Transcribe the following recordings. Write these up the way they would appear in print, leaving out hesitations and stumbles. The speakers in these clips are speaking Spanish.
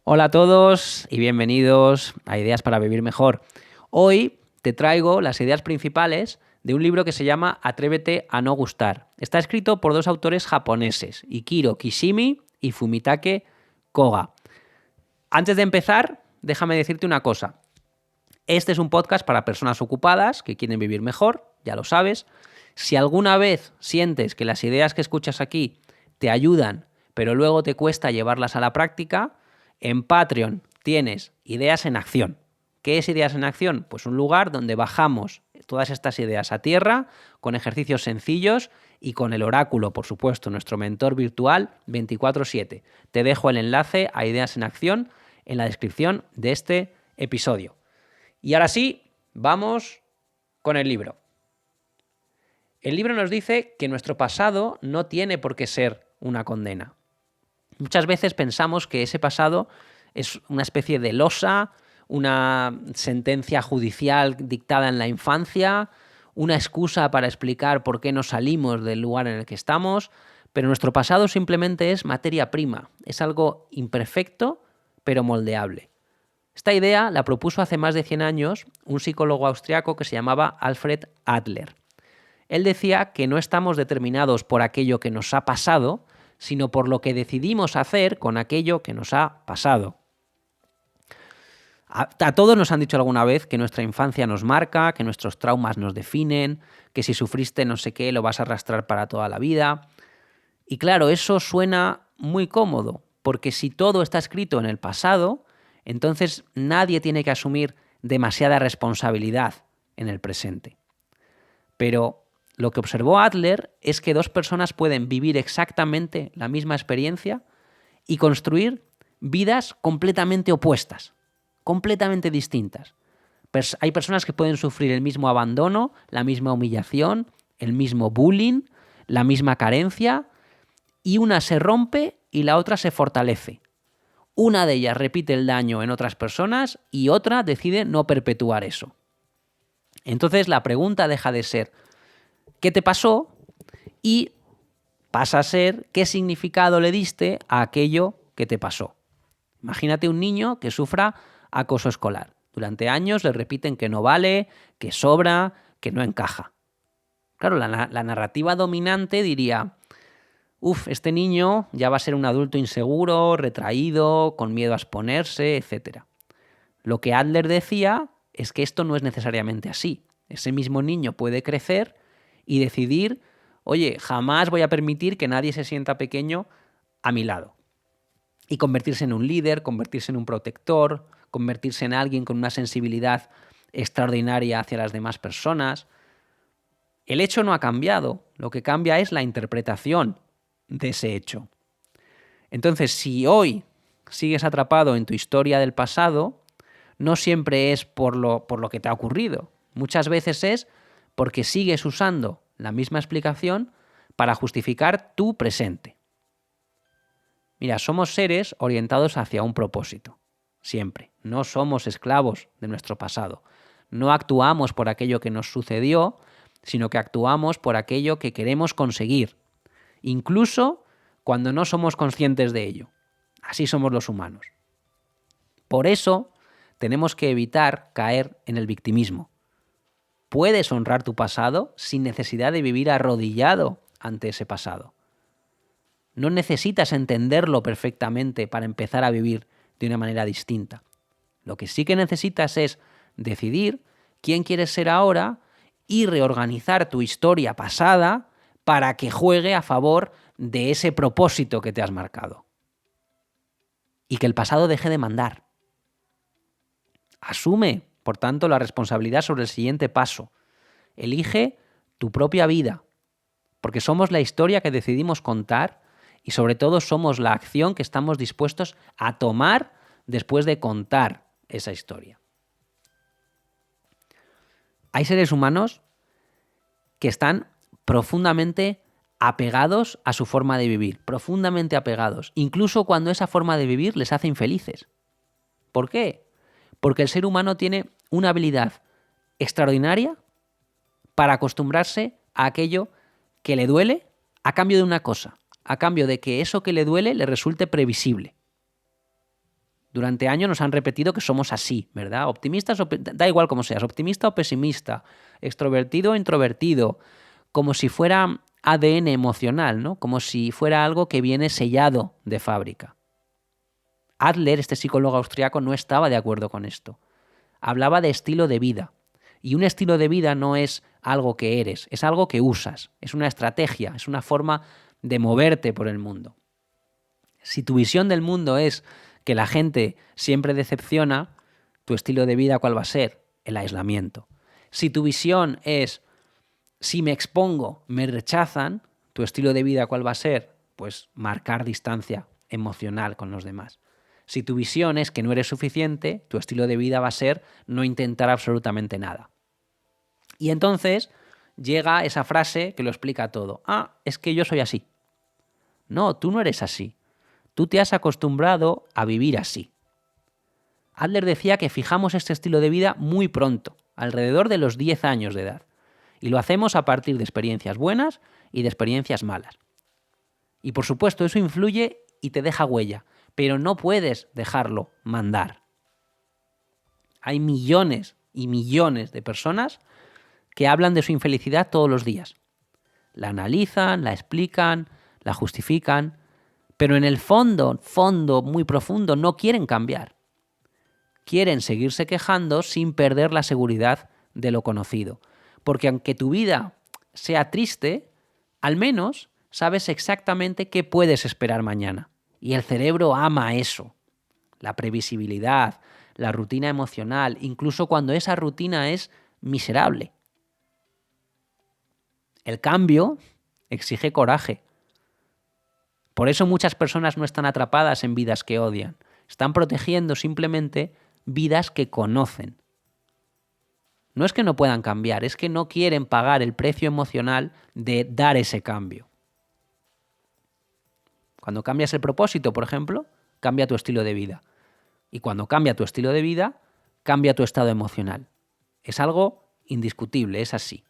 Hola a todos y bienvenidos a Ideas para Vivir Mejor. Hoy te traigo las ideas principales de un libro que se llama Atrévete a no gustar. Está escrito por dos autores japoneses, Ikiro Kishimi y Fumitake Koga. Antes de empezar, déjame decirte una cosa. Este es un podcast para personas ocupadas que quieren vivir mejor, ya lo sabes. Si alguna vez sientes que las ideas que escuchas aquí te ayudan, pero luego te cuesta llevarlas a la práctica, en Patreon tienes Ideas en Acción. ¿Qué es Ideas en Acción? Pues un lugar donde bajamos todas estas ideas a tierra con ejercicios sencillos y con el oráculo, por supuesto, nuestro mentor virtual 24/7. Te dejo el enlace a Ideas en Acción en la descripción de este episodio. Y ahora sí, vamos con el libro. El libro nos dice que nuestro pasado no tiene por qué ser una condena. Muchas veces pensamos que ese pasado es una especie de losa, una sentencia judicial dictada en la infancia, una excusa para explicar por qué no salimos del lugar en el que estamos, pero nuestro pasado simplemente es materia prima, es algo imperfecto pero moldeable. Esta idea la propuso hace más de 100 años un psicólogo austriaco que se llamaba Alfred Adler. Él decía que no estamos determinados por aquello que nos ha pasado, sino por lo que decidimos hacer con aquello que nos ha pasado. A todos nos han dicho alguna vez que nuestra infancia nos marca, que nuestros traumas nos definen, que si sufriste no sé qué lo vas a arrastrar para toda la vida. Y claro, eso suena muy cómodo, porque si todo está escrito en el pasado, entonces nadie tiene que asumir demasiada responsabilidad en el presente. Pero lo que observó Adler es que dos personas pueden vivir exactamente la misma experiencia y construir vidas completamente opuestas, completamente distintas. Hay personas que pueden sufrir el mismo abandono, la misma humillación, el mismo bullying, la misma carencia, y una se rompe y la otra se fortalece. Una de ellas repite el daño en otras personas y otra decide no perpetuar eso. Entonces la pregunta deja de ser ¿qué te pasó? Y pasa a ser ¿qué significado le diste a aquello que te pasó? Imagínate un niño que sufra acoso escolar. Durante años le repiten que no vale, que sobra, que no encaja. Claro, la narrativa dominante diría, este niño ya va a ser un adulto inseguro, retraído, con miedo a exponerse, etc. Lo que Adler decía es que esto no es necesariamente así. Ese mismo niño puede crecer y decidir, oye, jamás voy a permitir que nadie se sienta pequeño a mi lado. Y convertirse en un líder, convertirse en un protector, convertirse en alguien con una sensibilidad extraordinaria hacia las demás personas. El hecho no ha cambiado, lo que cambia es la interpretación de ese hecho. Entonces, si hoy sigues atrapado en tu historia del pasado, no siempre es por lo que te ha ocurrido. Muchas veces es porque sigues usando la misma explicación para justificar tu presente. Mira, somos seres orientados hacia un propósito, siempre. No somos esclavos de nuestro pasado. No actuamos por aquello que nos sucedió, sino que actuamos por aquello que queremos conseguir, incluso cuando no somos conscientes de ello. Así somos los humanos. Por eso tenemos que evitar caer en el victimismo. Puedes honrar tu pasado sin necesidad de vivir arrodillado ante ese pasado. No necesitas entenderlo perfectamente para empezar a vivir de una manera distinta. Lo que sí que necesitas es decidir quién quieres ser ahora y reorganizar tu historia pasada para que juegue a favor de ese propósito que te has marcado. Y que el pasado deje de mandar. Asume, por tanto, la responsabilidad sobre el siguiente paso. Elige tu propia vida, porque somos la historia que decidimos contar y sobre todo somos la acción que estamos dispuestos a tomar después de contar esa historia. Hay seres humanos que están profundamente apegados a su forma de vivir, profundamente apegados, incluso cuando esa forma de vivir les hace infelices. ¿Por qué? Porque el ser humano tiene una habilidad extraordinaria para acostumbrarse a aquello que le duele a cambio de una cosa, a cambio de que eso que le duele le resulte previsible. Durante años nos han repetido que somos así, ¿verdad? Optimistas, da igual cómo seas, optimista o pesimista, extrovertido o introvertido, como si fuera ADN emocional, ¿no? Como si fuera algo que viene sellado de fábrica. Adler, este psicólogo austriaco, no estaba de acuerdo con esto. Hablaba de estilo de vida. Y un estilo de vida no es algo que eres, es algo que usas, es una estrategia, es una forma de moverte por el mundo. Si tu visión del mundo es que la gente siempre decepciona, tu estilo de vida, ¿cuál va a ser? El aislamiento. Si tu visión es, si me expongo, me rechazan, tu estilo de vida, ¿cuál va a ser? Pues marcar distancia emocional con los demás. Si tu visión es que no eres suficiente, tu estilo de vida va a ser no intentar absolutamente nada. Y entonces llega esa frase que lo explica todo. Ah, es que yo soy así. No, tú no eres así. Tú te has acostumbrado a vivir así. Adler decía que fijamos este estilo de vida muy pronto, alrededor de los 10 años de edad. Y lo hacemos a partir de experiencias buenas y de experiencias malas. Y por supuesto, eso influye y te deja huella, pero no puedes dejarlo mandar. Hay millones y millones de personas que hablan de su infelicidad todos los días. La analizan, la explican, la justifican, pero en el fondo muy profundo, no quieren cambiar. Quieren seguirse quejando sin perder la seguridad de lo conocido. Porque aunque tu vida sea triste, al menos sabes exactamente qué puedes esperar mañana. Y el cerebro ama eso. La previsibilidad, la rutina emocional, incluso cuando esa rutina es miserable. El cambio exige coraje. Por eso muchas personas no están atrapadas en vidas que odian. Están protegiendo simplemente vidas que conocen. No es que no puedan cambiar, es que no quieren pagar el precio emocional de dar ese cambio. Cuando cambias el propósito, por ejemplo, cambia tu estilo de vida. Y cuando cambia tu estilo de vida, cambia tu estado emocional. Es algo indiscutible, es así.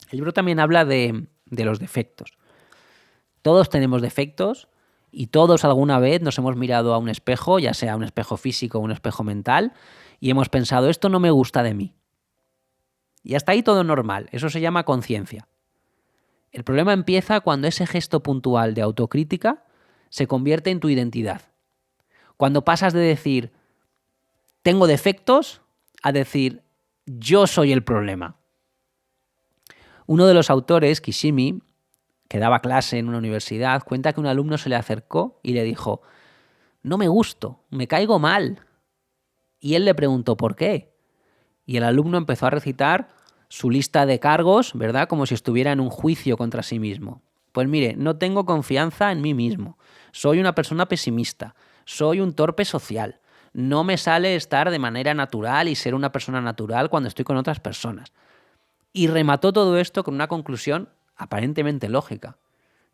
El libro también habla de los defectos. Todos tenemos defectos y todos alguna vez nos hemos mirado a un espejo, ya sea un espejo físico o un espejo mental, y hemos pensado, esto no me gusta de mí. Y hasta ahí todo normal, eso se llama conciencia. El problema empieza cuando ese gesto puntual de autocrítica se convierte en tu identidad. Cuando pasas de decir, tengo defectos, a decir, yo soy el problema. Uno de los autores, Kishimi, que daba clase en una universidad, cuenta que un alumno se le acercó y le dijo, no me gusto, me caigo mal. Y él le preguntó, ¿por qué? Y el alumno empezó a recitar su lista de cargos, ¿verdad? Como si estuviera en un juicio contra sí mismo. Pues mire, no tengo confianza en mí mismo, soy una persona pesimista, soy un torpe social, no me sale estar de manera natural y ser una persona natural cuando estoy con otras personas. Y remató todo esto con una conclusión aparentemente lógica.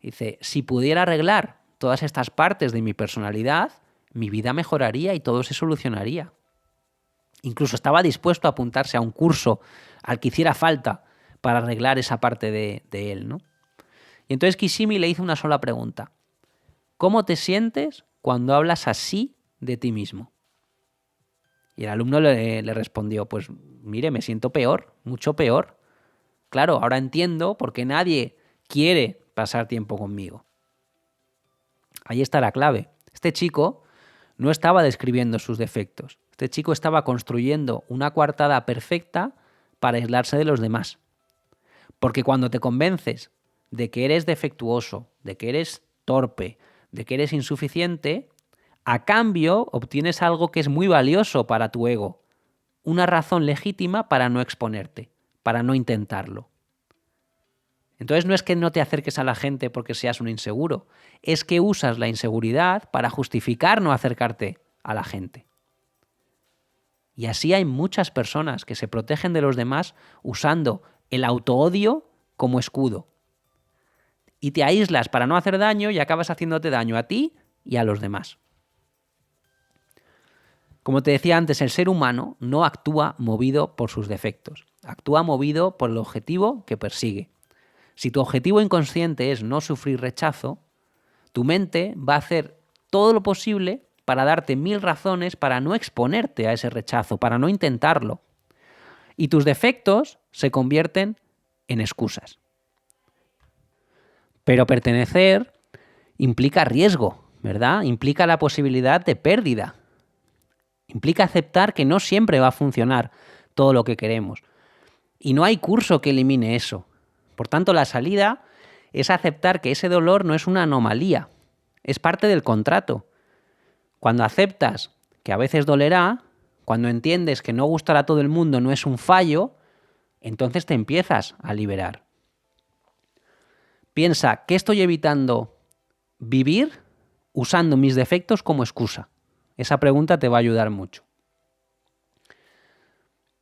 Dice, si pudiera arreglar todas estas partes de mi personalidad, mi vida mejoraría y todo se solucionaría. Incluso estaba dispuesto a apuntarse a un curso al que hiciera falta para arreglar esa parte de él, ¿no? Y entonces Kishimi le hizo una sola pregunta. ¿Cómo te sientes cuando hablas así de ti mismo? Y el alumno le respondió, pues mire, me siento peor, mucho peor. Claro, ahora entiendo por qué nadie quiere pasar tiempo conmigo. Ahí está la clave. Este chico no estaba describiendo sus defectos. Este chico estaba construyendo una coartada perfecta para aislarse de los demás. Porque cuando te convences de que eres defectuoso, de que eres torpe, de que eres insuficiente, a cambio obtienes algo que es muy valioso para tu ego. Una razón legítima para no exponerte, para no intentarlo. Entonces no es que no te acerques a la gente porque seas un inseguro, es que usas la inseguridad para justificar no acercarte a la gente. Y así hay muchas personas que se protegen de los demás usando el autoodio como escudo. Y te aíslas para no hacer daño y acabas haciéndote daño a ti y a los demás. Como te decía antes, el ser humano no actúa movido por sus defectos, actúa movido por el objetivo que persigue. Si tu objetivo inconsciente es no sufrir rechazo, tu mente va a hacer todo lo posible para darte 1000 razones para no exponerte a ese rechazo, para no intentarlo. Y tus defectos se convierten en excusas. Pero pertenecer implica riesgo, ¿verdad? Implica la posibilidad de pérdida. Implica aceptar que no siempre va a funcionar todo lo que queremos. Y no hay curso que elimine eso. Por tanto, la salida es aceptar que ese dolor no es una anomalía, es parte del contrato. Cuando aceptas que a veces dolerá, cuando entiendes que no gustar a todo el mundo no es un fallo, entonces te empiezas a liberar. Piensa, ¿qué estoy evitando vivir usando mis defectos como excusa? Esa pregunta te va a ayudar mucho.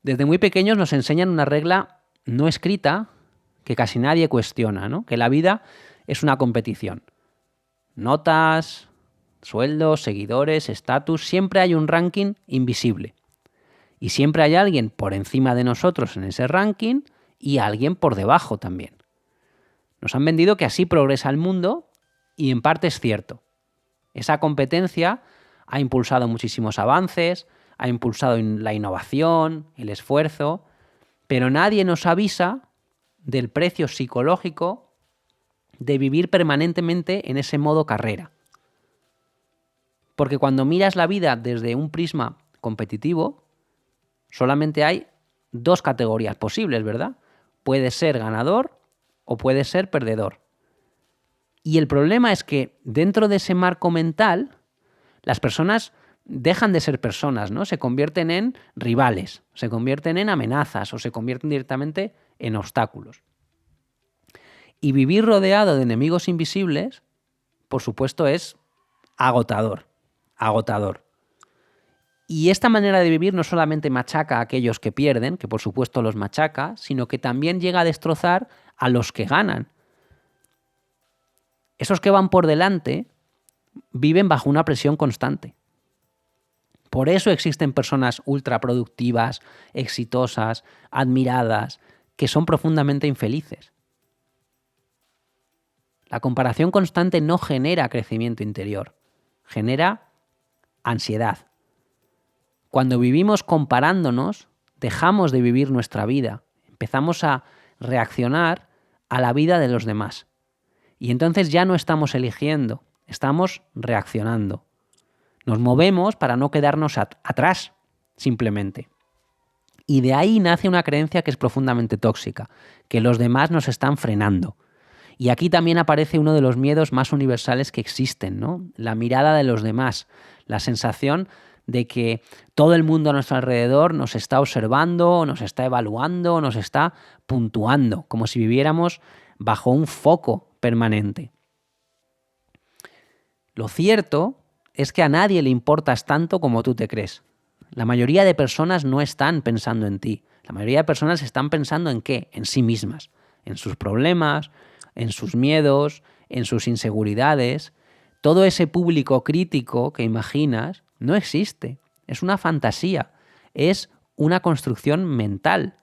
Desde muy pequeños nos enseñan una regla no escrita que casi nadie cuestiona, ¿no? Que la vida es una competición. Notas, sueldos, seguidores, estatus, siempre hay un ranking invisible. Y siempre hay alguien por encima de nosotros en ese ranking y alguien por debajo también. Nos han vendido que así progresa el mundo y en parte es cierto. Esa competencia ha impulsado muchísimos avances, ha impulsado la innovación, el esfuerzo, pero nadie nos avisa del precio psicológico de vivir permanentemente en ese modo carrera. Porque cuando miras la vida desde un prisma competitivo, solamente hay dos categorías posibles, ¿verdad? Puedes ser ganador o puedes ser perdedor. Y el problema es que dentro de ese marco mental, las personas dejan de ser personas, ¿no? Se convierten en rivales, se convierten en amenazas o se convierten directamente en obstáculos. Y vivir rodeado de enemigos invisibles, por supuesto, es agotador, agotador. Y esta manera de vivir no solamente machaca a aquellos que pierden, que por supuesto los machaca, sino que también llega a destrozar a los que ganan. Esos que van por delante viven bajo una presión constante. Por eso existen personas ultraproductivas, exitosas, admiradas, que son profundamente infelices. La comparación constante no genera crecimiento interior, genera ansiedad. Cuando vivimos comparándonos, dejamos de vivir nuestra vida, empezamos a reaccionar a la vida de los demás. Y entonces ya no estamos eligiendo, estamos reaccionando. Nos movemos para no quedarnos atrás, simplemente. Y de ahí nace una creencia que es profundamente tóxica, que los demás nos están frenando. Y aquí también aparece uno de los miedos más universales que existen, ¿no? La mirada de los demás, la sensación de que todo el mundo a nuestro alrededor nos está observando, nos está evaluando, nos está puntuando, como si viviéramos bajo un foco permanente. Lo cierto es que a nadie le importas tanto como tú te crees. La mayoría de personas no están pensando en ti. La mayoría de personas están pensando en ¿qué? En sí mismas, en sus problemas, en sus miedos, en sus inseguridades. Todo ese público crítico que imaginas no existe. Es una fantasía. Es una construcción mental.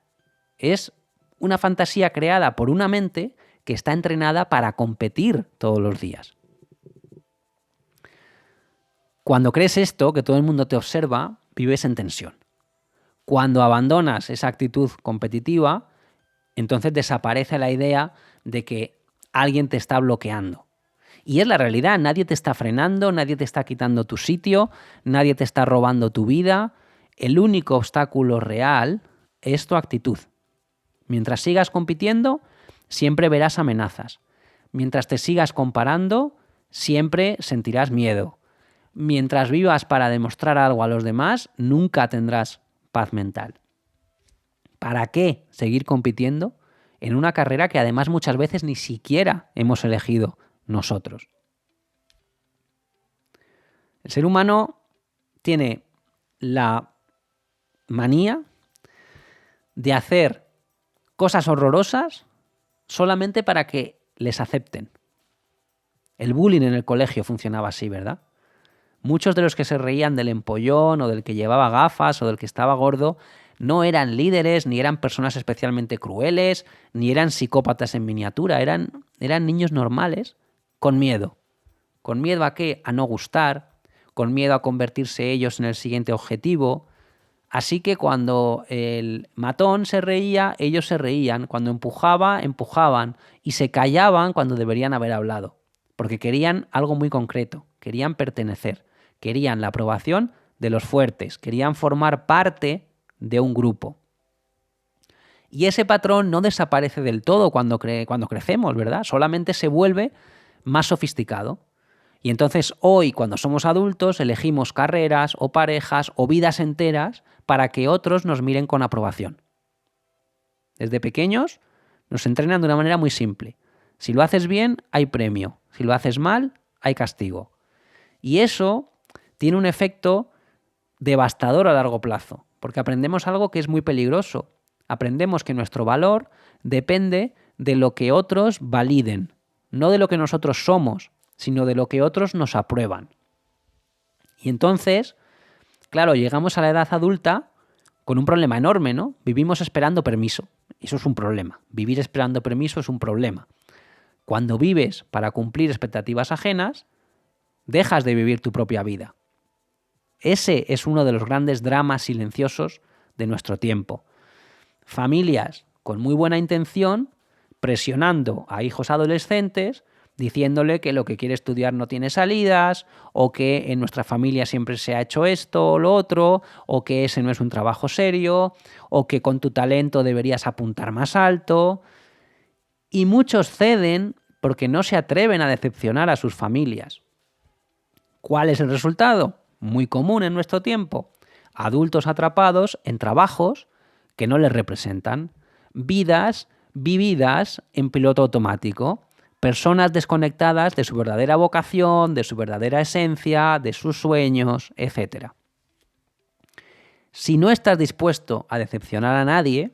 Es una fantasía creada por una mente que está entrenada para competir todos los días. Cuando crees esto, que todo el mundo te observa, vives en tensión. Cuando abandonas esa actitud competitiva, entonces desaparece la idea de que alguien te está bloqueando. Y es la realidad, nadie te está frenando, nadie te está quitando tu sitio, nadie te está robando tu vida. El único obstáculo real es tu actitud. Mientras sigas compitiendo, siempre verás amenazas. Mientras te sigas comparando, siempre sentirás miedo. Mientras vivas para demostrar algo a los demás, nunca tendrás paz mental. ¿Para qué seguir compitiendo en una carrera que además muchas veces ni siquiera hemos elegido nosotros? El ser humano tiene la manía de hacer cosas horrorosas solamente para que les acepten. El bullying en el colegio funcionaba así, ¿verdad? Muchos de los que se reían del empollón o del que llevaba gafas o del que estaba gordo no eran líderes, ni eran personas especialmente crueles, ni eran psicópatas en miniatura, eran niños normales con miedo. ¿Con miedo a qué? A no gustar, con miedo a convertirse ellos en el siguiente objetivo. Así que cuando el matón se reía, ellos se reían. Cuando empujaba, empujaban. Y se callaban cuando deberían haber hablado. Porque querían algo muy concreto. Querían pertenecer. Querían la aprobación de los fuertes. Querían formar parte de un grupo. Y ese patrón no desaparece del todo cuando crecemos, ¿verdad? Solamente se vuelve más sofisticado. Y entonces hoy, cuando somos adultos, elegimos carreras o parejas o vidas enteras para que otros nos miren con aprobación. Desde pequeños nos entrenan de una manera muy simple. Si lo haces bien, hay premio. Si lo haces mal, hay castigo. Y eso tiene un efecto devastador a largo plazo, porque aprendemos algo que es muy peligroso. Aprendemos que nuestro valor depende de lo que otros validen, no de lo que nosotros somos, sino de lo que otros nos aprueban. Y entonces, claro, llegamos a la edad adulta con un problema enorme, ¿no? Vivimos esperando permiso. Eso es un problema. Vivir esperando permiso es un problema. Cuando vives para cumplir expectativas ajenas, dejas de vivir tu propia vida. Ese es uno de los grandes dramas silenciosos de nuestro tiempo. Familias con muy buena intención presionando a hijos adolescentes diciéndole que lo que quiere estudiar no tiene salidas, o que en nuestra familia siempre se ha hecho esto o lo otro, o que ese no es un trabajo serio, o que con tu talento deberías apuntar más alto. Y muchos ceden porque no se atreven a decepcionar a sus familias. ¿Cuál es el resultado? Muy común en nuestro tiempo. Adultos atrapados en trabajos que no les representan. Vidas vividas en piloto automático. Personas desconectadas de su verdadera vocación, de su verdadera esencia, de sus sueños, etc. Si no estás dispuesto a decepcionar a nadie,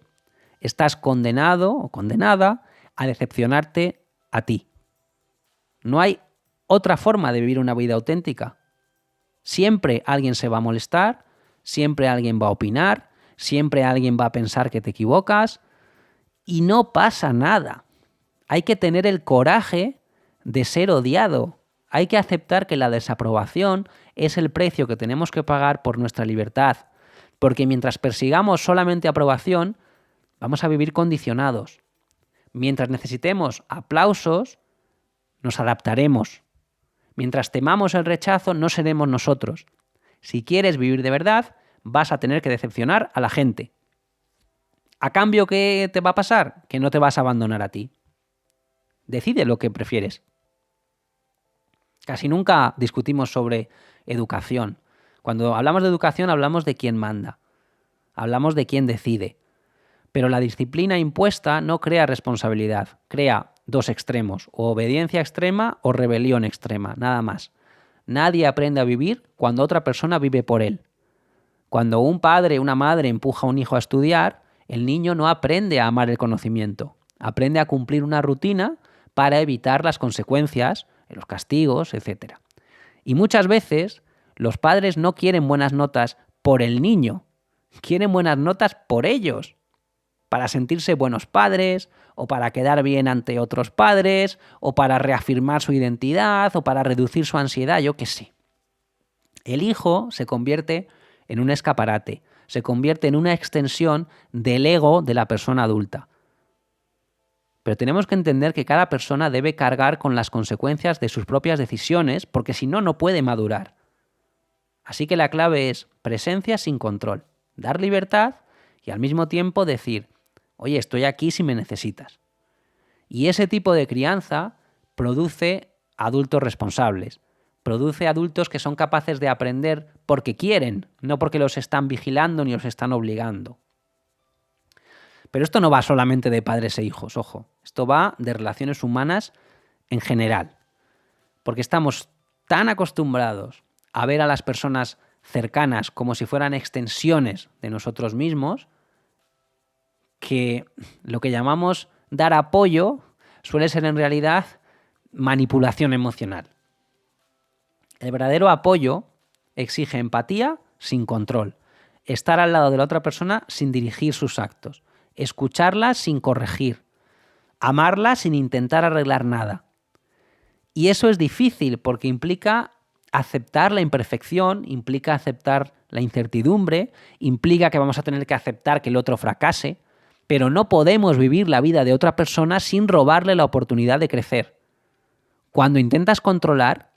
estás condenado o condenada a decepcionarte a ti. No hay otra forma de vivir una vida auténtica. Siempre alguien se va a molestar, siempre alguien va a opinar, siempre alguien va a pensar que te equivocas y no pasa nada. Hay que tener el coraje de ser odiado. Hay que aceptar que la desaprobación es el precio que tenemos que pagar por nuestra libertad. Porque mientras persigamos solamente aprobación, vamos a vivir condicionados. Mientras necesitemos aplausos, nos adaptaremos. Mientras temamos el rechazo, no seremos nosotros. Si quieres vivir de verdad, vas a tener que decepcionar a la gente. ¿A cambio qué te va a pasar? Que no te vas a abandonar a ti. Decide lo que prefieres. Casi nunca discutimos sobre educación. Cuando hablamos de educación hablamos de quién manda. Hablamos de quién decide. Pero la disciplina impuesta no crea responsabilidad. Crea dos extremos. O obediencia extrema o rebelión extrema. Nada más. Nadie aprende a vivir cuando otra persona vive por él. Cuando un padre o una madre empuja a un hijo a estudiar, el niño no aprende a amar el conocimiento. Aprende a cumplir una rutina para evitar las consecuencias, los castigos, etc. Y muchas veces los padres no quieren buenas notas por el niño, quieren buenas notas por ellos, para sentirse buenos padres, o para quedar bien ante otros padres, o para reafirmar su identidad, o para reducir su ansiedad, yo qué sé. El hijo se convierte en un escaparate, se convierte en una extensión del ego de la persona adulta. Pero tenemos que entender que cada persona debe cargar con las consecuencias de sus propias decisiones, porque si no, no puede madurar. Así que la clave es presencia sin control, dar libertad y al mismo tiempo decir, oye, estoy aquí si me necesitas. Y ese tipo de crianza produce adultos responsables, produce adultos que son capaces de aprender porque quieren, no porque los están vigilando ni los están obligando. Pero esto no va solamente de padres e hijos, ojo. Esto va de relaciones humanas en general. Porque estamos tan acostumbrados a ver a las personas cercanas como si fueran extensiones de nosotros mismos, que lo que llamamos dar apoyo suele ser en realidad manipulación emocional. El verdadero apoyo exige empatía sin control, estar al lado de la otra persona sin dirigir sus actos, escucharla sin corregir, amarla sin intentar arreglar nada. Y eso es difícil porque implica aceptar la imperfección implica aceptar la incertidumbre, implica que vamos a tener que aceptar que el otro fracase, pero no podemos vivir la vida de otra persona sin robarle la oportunidad de crecer. Cuando intentas controlar,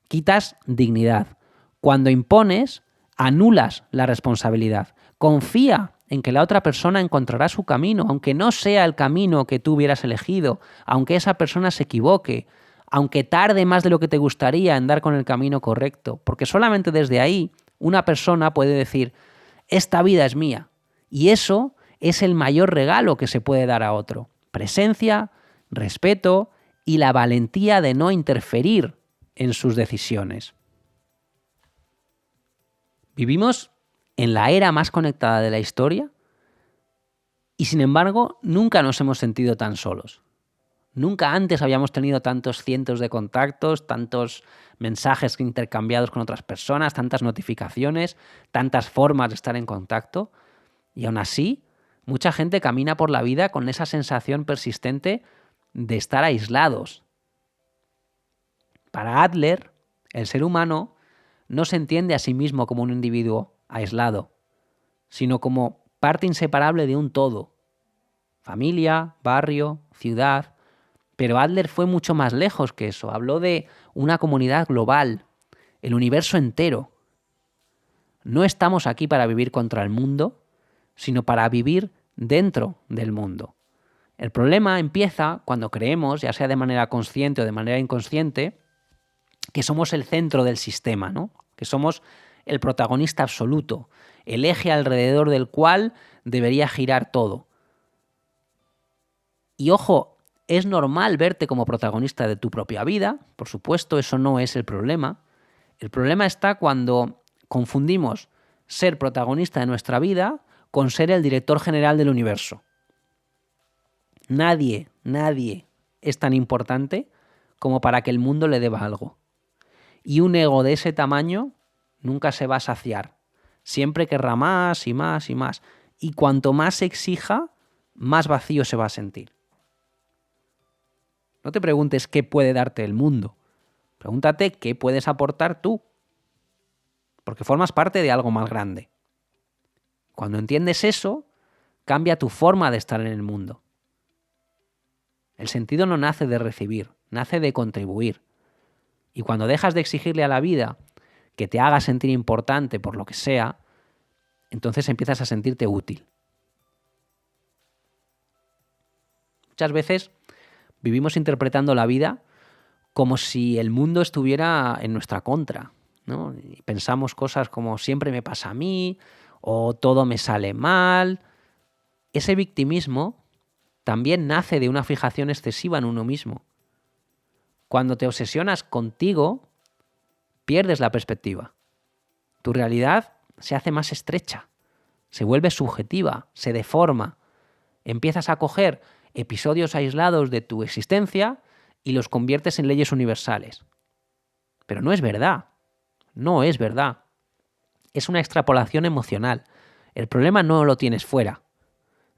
quitas dignidad. Cuando impones, anulas la responsabilidad. Confía en que la otra persona encontrará su camino, aunque no sea el camino que tú hubieras elegido, aunque esa persona se equivoque, aunque tarde más de lo que te gustaría en dar con el camino correcto, porque solamente desde ahí una persona puede decir, esta vida es mía, y eso es el mayor regalo que se puede dar a otro. Presencia, respeto y la valentía de no interferir en sus decisiones. Vivimos en la era más conectada de la historia y sin embargo nunca nos hemos sentido tan solos. Nunca antes habíamos tenido tantos cientos de contactos, tantos mensajes intercambiados con otras personas, tantas notificaciones, tantas formas de estar en contacto. Y aún así, mucha gente camina por la vida con esa sensación persistente de estar aislados. Para Adler, el ser humano no se entiende a sí mismo como un individuo aislado, sino como parte inseparable de un todo. Familia, barrio, ciudad. Pero Adler fue mucho más lejos que eso. Habló de una comunidad global, el universo entero. No estamos aquí para vivir contra el mundo, sino para vivir dentro del mundo. El problema empieza cuando creemos, ya sea de manera consciente o de manera inconsciente, que somos el centro del sistema, ¿no? Que somos el protagonista absoluto, el eje alrededor del cual debería girar todo. Y ojo, es normal verte como protagonista de tu propia vida, por supuesto, eso no es el problema. El problema está cuando confundimos ser protagonista de nuestra vida con ser el director general del universo. Nadie es tan importante como para que el mundo le deba algo. Y un ego de ese tamaño nunca se va a saciar. Siempre querrá más y más y más. Y cuanto más se exija, más vacío se va a sentir. No te preguntes qué puede darte el mundo. Pregúntate qué puedes aportar tú. Porque formas parte de algo más grande. Cuando entiendes eso, cambia tu forma de estar en el mundo. El sentido no nace de recibir, nace de contribuir. Y cuando dejas de exigirle a la vida que te haga sentir importante por lo que sea, entonces empiezas a sentirte útil. Muchas veces vivimos interpretando la vida como si el mundo estuviera en nuestra contra, ¿no? Y pensamos cosas como siempre me pasa a mí o todo me sale mal. Ese victimismo también nace de una fijación excesiva en uno mismo. Cuando te obsesionas contigo, pierdes la perspectiva. Tu realidad se hace más estrecha, se vuelve subjetiva, se deforma. Empiezas a coger episodios aislados de tu existencia y los conviertes en leyes universales. Pero no es verdad. No es verdad. Es una extrapolación emocional. El problema no lo tienes fuera.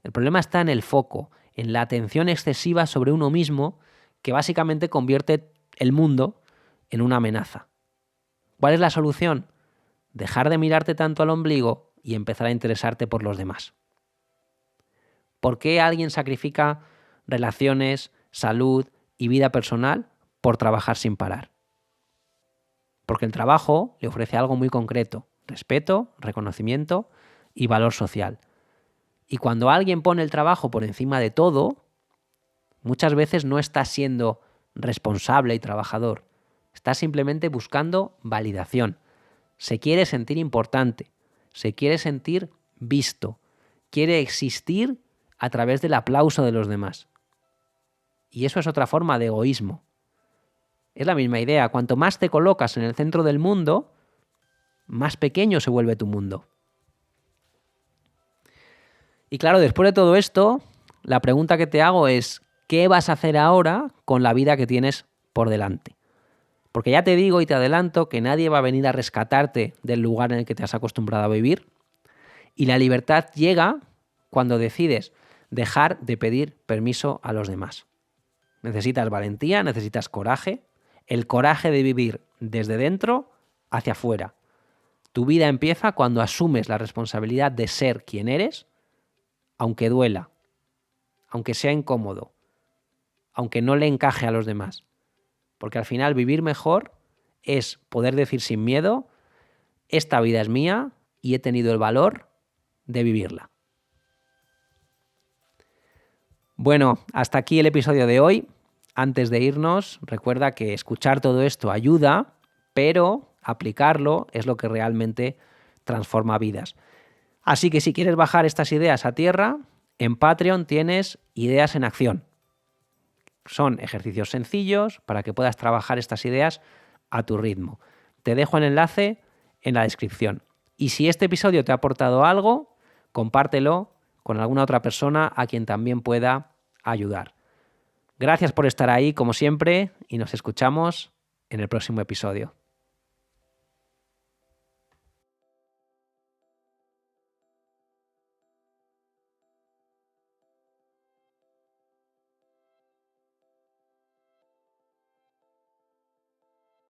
El problema está en el foco, en la atención excesiva sobre uno mismo que básicamente convierte el mundo en una amenaza. ¿Cuál es la solución? Dejar de mirarte tanto al ombligo y empezar a interesarte por los demás. ¿Por qué alguien sacrifica relaciones, salud y vida personal por trabajar sin parar? Porque el trabajo le ofrece algo muy concreto: respeto, reconocimiento y valor social. Y cuando alguien pone el trabajo por encima de todo, muchas veces no está siendo responsable y trabajador. Está simplemente buscando validación. Se quiere sentir importante, se quiere sentir visto, quiere existir a través del aplauso de los demás. Y eso es otra forma de egoísmo. Es la misma idea. Cuanto más te colocas en el centro del mundo, más pequeño se vuelve tu mundo. Y claro, después de todo esto, la pregunta que te hago es, ¿qué vas a hacer ahora con la vida que tienes por delante? Porque ya te digo y te adelanto que nadie va a venir a rescatarte del lugar en el que te has acostumbrado a vivir. Y la libertad llega cuando decides dejar de pedir permiso a los demás. Necesitas valentía, necesitas coraje, el coraje de vivir desde dentro hacia afuera. Tu vida empieza cuando asumes la responsabilidad de ser quien eres, aunque duela, aunque sea incómodo, aunque no le encaje a los demás. Porque al final vivir mejor es poder decir sin miedo, esta vida es mía y he tenido el valor de vivirla. Bueno, hasta aquí el episodio de hoy. Antes de irnos, recuerda que escuchar todo esto ayuda, pero aplicarlo es lo que realmente transforma vidas. Así que si quieres bajar estas ideas a tierra, en Patreon tienes Ideas en Acción. Son ejercicios sencillos para que puedas trabajar estas ideas a tu ritmo. Te dejo el enlace en la descripción. Y si este episodio te ha aportado algo, compártelo con alguna otra persona a quien también pueda ayudar. Gracias por estar ahí, como siempre, y nos escuchamos en el próximo episodio.